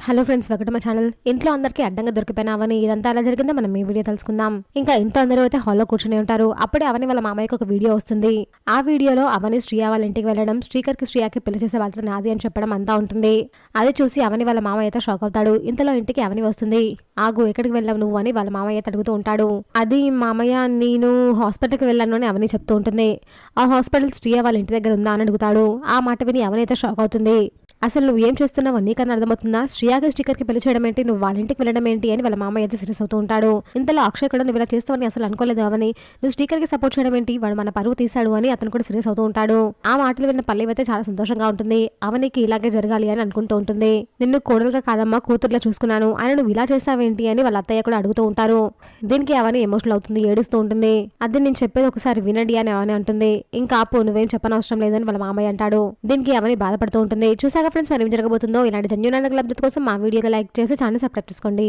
Hello friends, welcome to my channel. ఇంట్లో అందరికీ అడ్డంగా దొరికిపోయినావని ఇదంతా ఎలా జరిగిందో మనం ఈ వీడియో తెలుసుకుందాం. ఇంకా ఇంట్లో అందరూ అయితే హాల్లో కూర్చుని ఉంటారు. అప్పుడే అవని వాళ్ళ మామయ్యకి ఒక వీడియో వస్తుంది. ఆ వీడియోలో అవని శ్రీయా వాళ్ళ ఇంటికి వెళ్ళడం, శ్రీయాకి పెళ్లి చేసే బాధ్యత నాది అని చెప్పడం అంతా ఉంటుంది. అది చూసి అవని వాళ్ళ మామయ్య అయితే షాక్ అవుతాడు. ఇంతలో ఇంటికి అవని వస్తుంది. ఆగు, ఎక్కడికి వెళ్ళావు నువ్వు అని వాళ్ళ మామయ్య అడుగుతూ ఉంటాడు. అది మామయ్య, నేను హాస్పిటల్కి వెళ్ళాను అని అవని చెప్తూ ఉంటుంది. ఆ హాస్పిటల్ శ్రీయా వాళ్ళ ఇంటి దగ్గర ఉందా అని అడుగుతాడు. ఆ మాట విని అవని అయితే షాక్ అవుతుంది. అసలు నువ్వు ఏం చేస్తున్నావు నీకన్నా అర్థమవుతుందా? శ్రీయాకి పెళ్లి చేయడం ఏంటి, నువ్వు వాళ్ళ ఇంటికి వెళ్ళడం ఏంటి అని వాళ్ళ మామయ్య అయితే సీరియస్ అవుతూ ఉంటాడు. ఇంతలో అక్షయ్ కూడా నువ్వు ఇలా చేస్తావని అసలు అనుకోలేదు అవని, నువ్వు శ్రీకర్కి సపోర్ట్ చేయడం ఏంటి, వాడు మన పరువు తీశాడు అని అతను కూడా సీరియస్ అవుతూ ఉంటాడు. ఆ మాటలు విన్న పల్లవి అయితే చాలా సంతోషంగా ఉంటుంది. అవనికి ఇలాగే జరగాలి అని అనుకుంటూ ఉంటుంది. నిన్ను కోడలుగా కాదమ్మా కూతుర్లా చూసుకున్నాను అని నువ్వు ఇలా చేస్తావేంటి అని వాళ్ళ అత్తయ్య కూడా అడుగుతూ ఉంటారు. దీనికి అవని ఎమోషనల్ అవుతుంది, ఏడుస్తూ ఉంటుంది. అది నేను చెప్పేది ఒకసారి వినండి అని అవని అంటుంది. ఇంకా ఆపు, నువ్వేం చెప్పనవసరం లేదని వాళ్ళ మామయ్య అంటాడు. దీనికి అవని బాధపడుతూ ఉంటుంది. చూసాక ఫ్రెండ్స్, మరి ఏం జరగబోతుందో. ఇలాంటి జెన్యూన్ అప్డేట్ కోసం మా వీడియోకి లైక్ చేసి ఛానల్ సబ్స్క్రైబ్ చేసుకోండి.